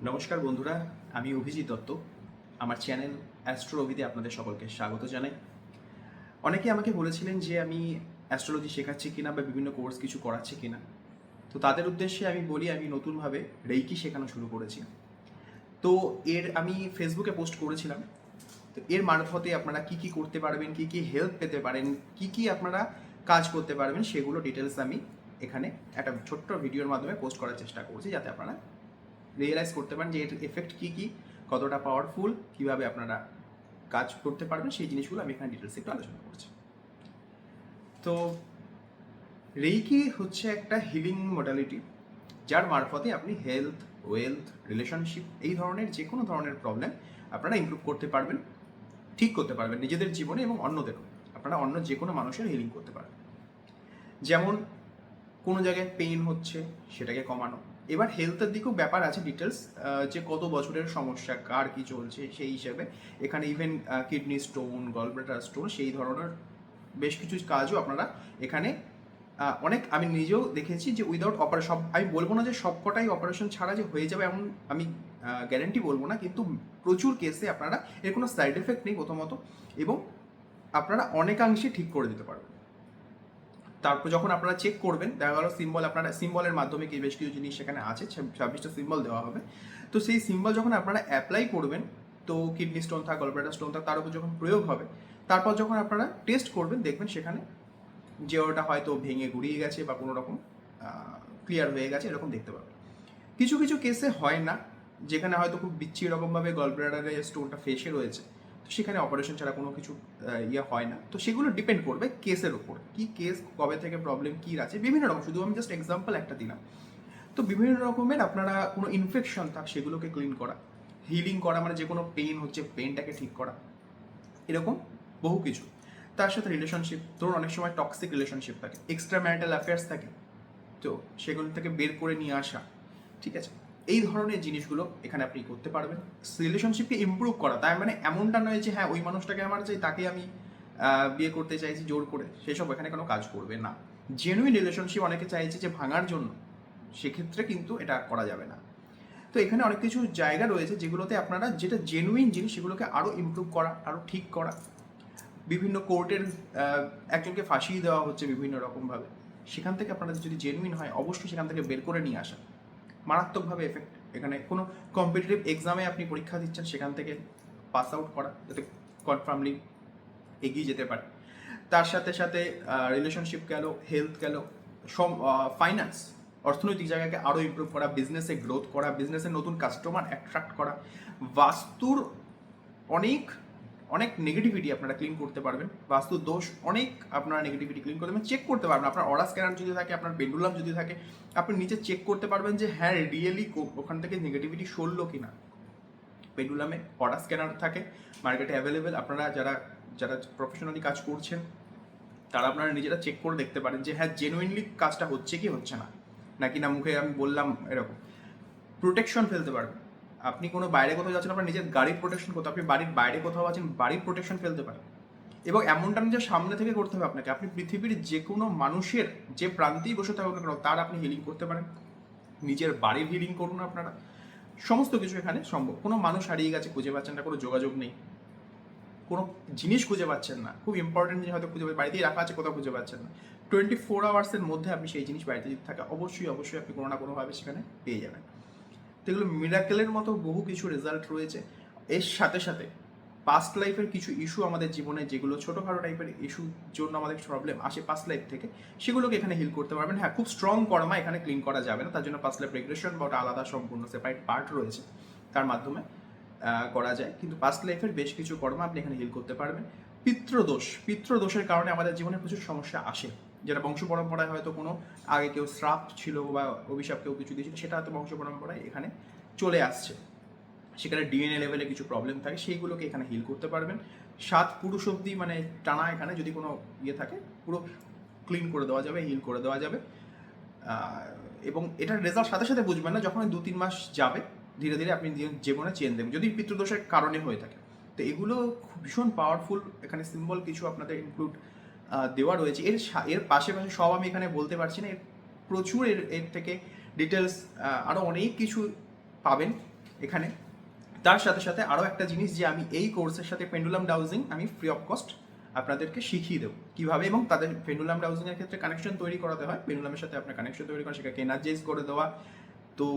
নমস্কার বন্ধুরা, আমি অভিজিৎ দত্ত। আমার চ্যানেল অ্যাস্ট্রো অভিতে আপনাদের সকলকে স্বাগত জানাই। অনেকে আমাকে বলেছিলেন যে আমি অ্যাস্ট্রোলজি শেখাচ্ছি কিনা বা বিভিন্ন কোর্স কিছু করাচ্ছি কিনা। তো তাদের উদ্দেশ্যে আমি বলি, আমি নতুনভাবে রেইকি শেখানো শুরু করেছি। তো আমি ফেসবুকে পোস্ট করেছিলাম। তো এর মারফতে আপনারা কি কি করতে পারবেন, কি কি হেল্প পেতে পারেন, কি কি আপনারা কাজ করতে পারবেন, সেগুলো ডিটেলস আমি এখানে একটা ছোট্ট ভিডিওর মাধ্যমে পোস্ট করার চেষ্টা করছি, যাতে আপনারা রিয়েলাইজ করতে পারেন যে এর এফেক্ট কী কী, কতটা পাওয়ারফুল, কীভাবে আপনারা কাজ করতে পারবেন, সেই জিনিসগুলো আমি এখানে ডিটেলসে একটু আলোচনা করছি। তো রেইকি হচ্ছে একটা হিলিং মডালিটি, যার মারফতে আপনি হেলথ, ওয়েলথ, রিলেশনশিপ, এই ধরনের যে কোনো ধরনের প্রবলেম আপনারা ইমপ্রুভ করতে পারবেন, ঠিক করতে পারবেন নিজেদের জীবনে এবং অন্যদেরও। আপনারা অন্য যে কোনো মানুষের হিলিং করতে পারবেন। যেমন কোনো জায়গায় পেইন হচ্ছে, সেটাকে কমানো। এবার হেলথের দিকেও ব্যাপার আছে, ডিটেলস যে কত বছরের সমস্যা, কার কি চলছে, সেই হিসেবে এখানে even kidney stone, gallbladder stone, সেই ধরনের বেশ কিছু কাজও আপনারা এখানে অনেক, আমি নিজেও দেখেছি যে উইদাউট অপারেশন, আমি বলবো না যে সবকটাই অপারেশন ছাড়া যে হয়ে যাবে এমন আমি গ্যারেন্টি বলবো না, কিন্তু প্রচুর কেসে আপনারা এর কোনো সাইড এফেক্ট নেই প্রথমত, এবং আপনারা অনেকাংশে ঠিক করে দিতে পারবেন। তারপর যখন আপনারা চেক করবেন, দেখা গেল সিম্বল, আপনারা সিম্বলের মাধ্যমে কি বেশ কিছু জিনিস সেখানে আছে, 26টা সিম্বল দেওয়া হবে। তো সেই সিম্বল যখন আপনারা অ্যাপ্লাই করবেন, তো কিডনি স্টোন থাক, গলব্লাডার স্টোন থাক, তার উপর যখন প্রয়োগ হবে, তারপর যখন আপনারা টেস্ট করবেন, দেখবেন সেখানে যে ওটা হয়তো ভেঙে গুড়িয়ে গেছে বা কোনো রকম ক্লিয়ার হয়ে গেছে, এরকম দেখতে পাবেন। কিছু কিছু কেসে হয় না, যেখানে হয়তো খুব বিচ্ছিরি রকমভাবে গলব্লাডারে স্টোনটা ফেসে রয়েছে, তো সেখানে অপারেশন ছাড়া কোনো কিছু হয় না। তো সেগুলো ডিপেন্ড করবে কেসের উপর, কি কেস, কবে থেকে প্রবলেম কী আছে, বিভিন্ন রকম, শুধু আমি জাস্ট এক্সাম্পল একটা দিলাম। তো বিভিন্ন রকমের আপনারা কোনো ইনফেকশন থাক, সেগুলোকে ক্লিন করা, হিলিং করা, মানে যে কোনো পেইন হচ্ছে পেইনটাকে ঠিক করা, এরকম বহু কিছু। তার সাথে রিলেশনশিপ, ধরুন অনেক সময় টক্সিক রিলেশনশিপ থাকে, এক্সট্রা ম্যারিটাল অ্যাফেয়ার্স থাকে, তো সেগুলো থেকে বের করে নিয়ে আসা, ঠিক আছে, এই ধরনের জিনিসগুলো এখানে আপনি করতে পারবেন। রিলেশনশিপকে ইমপ্রুভ করা, তাই মানে এমনটা নয় যে হ্যাঁ ওই মানুষটাকে আমার চাই, তাকে আমি বিয়ে করতে চাইছি জোর করে, সেসব এখানে কোনো কাজ করবে না। জেনুইন রিলেশনশিপ অনেকে চাইছে যে ভাঙার জন্য, সেক্ষেত্রে কিন্তু এটা করা যাবে না। তো এখানে অনেক কিছু জায়গা রয়েছে যেগুলোতে আপনারা যেটা জেনুইন জিনিস, সেগুলোকে আরও ইমপ্রুভ করা, আরও ঠিক করা। বিভিন্ন কোর্টের একজনকে ফাঁসিয়ে দেওয়া হচ্ছে বিভিন্ন রকমভাবে, সেখান থেকে আপনারা যদি জেনুইন হয়, অবশ্যই সেখান থেকে বের করে নিয়ে আসা, মারাত্মকভাবে এফেক্ট। এখানে কোনো কম্পিটিটিভ এক্সামে আপনি পরীক্ষা দিচ্ছেন, সেখান থেকে পাস আউট করা, যাতে কনফার্মলি এগিয়ে যেতে পারে। তার সাথে সাথে রিলেশনশিপ গেল, হেলথ গেল, ফাইন্যান্স, অর্থনৈতিক জায়গাকে আরও ইমপ্রুভ করা, বিজনেসে গ্রোথ করা, বিজনেসে নতুন কাস্টমার অ্যাট্রাক্ট করা, বাস্তুর অনেক অনেক নেগেটিভিটি আপনারা ক্লিন করতে পারবেন, বাস্তু দোষ অনেক আপনারা নেগেটিভিটি ক্লিন করতে পারবেন, চেক করতে পারবেন। আপনার অরা স্ক্যানার যদি থাকে, আপনার পেন্ডুলাম যদি থাকে, আপনি নিচে চেক করতে পারবেন যে হ্যাঁ রিয়েলি ওখান থেকে নেগেটিভিটি সরলো কিনা। পেন্ডুলামে অরা স্ক্যানার থাকে, মার্কেটে অ্যাভেলেবেল। আপনারা যারা যারা প্রফেশনালি কাজ করছেন, তারা আপনারা নিজেরা চেক করে দেখতে পারেন যে হ্যাঁ জেনুইনলি কাজটা হচ্ছে কি হচ্ছে না, নাকি না মুখে আমি বললাম এরকম। প্রোটেকশন ফেলতে পারবেন, আপনি কোনো বাইরে কোথাও যাচ্ছেন, আপনার নিজের গাড়ির প্রোটেকশন করতে, আপনি বাড়ির বাইরে কোথাও আছেন, বাড়ির প্রোটেকশন ফেলতে পারেন। এবং এমনটা নিজের সামনে থেকে করতে হবে আপনাকে, আপনি পৃথিবীর যে কোনো মানুষের যে প্রান্তেই বসে থাকুন না কেন, তার আপনি হিলিং করতে পারেন। নিজের বাড়ির হিলিং করুন আপনারা, সমস্ত কিছু এখানে সম্ভব। কোনো মানুষ হারিয়ে গেছে, খুঁজে পাচ্ছেন না, কোনো যোগাযোগ নেই, কোনো জিনিস খুঁজে পাচ্ছেন না, খুব ইম্পর্টেন্ট জিনিস হয়তো খুঁজে বাড়িতেই রাখা আছে, কোথাও খুঁজে পাচ্ছেন না, 24 আওয়ার্সের মধ্যে আপনি সেই জিনিস বাড়িতে যদি থাকে, অবশ্যই অবশ্যই আপনি কোনো না কোনোভাবে সেখানে পেয়ে যাবেন। তো এগুলো মিরাকেলের মতো বহু কিছু রেজাল্ট রয়েছে। এর সাথে সাথে পাস্ট লাইফের কিছু ইস্যু আমাদের জীবনে, যেগুলো ছোটোখাটো টাইপের ইস্যুর জন্য আমাদের প্রবলেম আসে পাস্ট লাইফ থেকে, সেগুলোকে এখানে হিল করতে পারবেন। হ্যাঁ, খুব স্ট্রং কর্মা এখানে ক্লিন করা যাবে না, তার জন্য পাস্ট লাইফ রেগ্রেশন বা ওটা আলাদা সম্পূর্ণ সেপারেট পার্ট রয়েছে, তার মাধ্যমে করা যায়। কিন্তু পাস্ট লাইফের বেশ কিছু কর্ম আপনি এখানে হিল করতে পারবেন। পিতৃদোষের কারণে আমাদের জীবনে প্রচুর সমস্যা আসে, যেটা বংশ পরম্পরায় হয়তো কোনো আগে কেউ শ্রাপ ছিল বা অভিশাপ কেউ কিছু দিয়েছিল, সেটা হয়তো বংশ পরম্পরায় এখানে চলে আসছে, সেখানে ডিএনএ লেভেলে কিছু প্রবলেম থাকে, সেইগুলোকে এখানে হিল করতে পারবেন। 7 পুরুষ অবধি মানে টানা এখানে যদি কোনো ইয়ে থাকে, পুরো ক্লিন করে দেওয়া যাবে, হিল করে দেওয়া যাবে। এবং এটার রেজাল্ট সাথে সাথে বুঝবেন না, যখন 2-3 মাস যাবে, ধীরে ধীরে আপনি জীবনে চেঞ্জ দেবেন, যদি পিতৃদোষের কারণে হয়ে থাকে। তো এগুলো খুব ভীষণ পাওয়ারফুল, এখানে সিম্বল কিছু আপনাদের ইনক্লুড দেওয়া রয়েছে। এর পাশে সব আমি এখানে বলতে পারছি না, প্রচুর এর থেকে ডিটেলস আরও অনেক কিছু পাবেন। এখানে। তার সাথে সাথে আরও একটা জিনিস, যে আমি এই কোর্সের সাথে পেন্ডুলাম ডাউজিং আমি ফ্রি অফ কস্ট আপনাদেরকে শিখিয়ে দেবো কীভাবে, এবং তাদের পেন্ডুলাম ডাউজিংয়ের ক্ষেত্রে কানেকশন তৈরি করাতে হয়, পেন্ডুলামের সাথে আপনার কানেকশন তৈরি করা, সেটাকে এনার্জাইজ করে দেওয়া, তো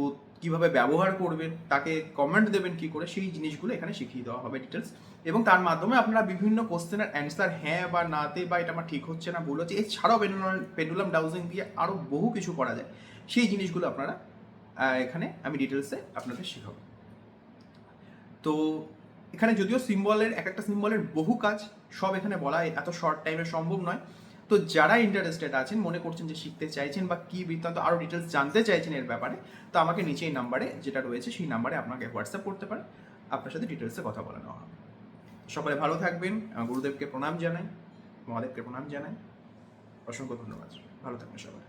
কীভাবে ব্যবহার করবেন, তাকে কমেন্ট দেবেন কী করে, সেই জিনিসগুলো এখানে শিখিয়ে দেওয়া হবে ডিটেলস। এবং তার মাধ্যমে আপনারা বিভিন্ন কোশ্চেনের অ্যান্সার হ্যাঁ বা নাতে, বা এটা আমার ঠিক হচ্ছে না, ভুল হচ্ছে, এছাড়াও পেন্ডুলাম ডাউজিং দিয়ে আরও বহু কিছু করা যায়, সেই জিনিসগুলো আপনারা এখানে আমি ডিটেলসে আপনাদের শেখাবো। তো এখানে যদিও সিম্বলের এক একটা সিম্বলের বহু কাজ, সব এখানে বলা এত শর্ট টাইমে সম্ভব নয়। তো যারা ইন্টারেস্টেড আছেন, মনে করছেন যে শিখতে চাইছেন বা কী বৃত্তান্ত আরও ডিটেলস জানতে চাইছেন এর ব্যাপারে, তো আমাকে নিচে এই নাম্বারে যেটা রয়েছে সেই নাম্বারে আপনাকে হোয়াটসঅ্যাপ করতে পারেন, আপনার সাথে ডিটেলসে কথা বলে নেওয়া হবে। সকলে ভালো থাকবেন, গুরুদেবকে প্রণাম জানাই, মহাদেবকে প্রণাম জানাই, অসংখ্য ধন্যবাদ, ভালো থাকবেন সবাই।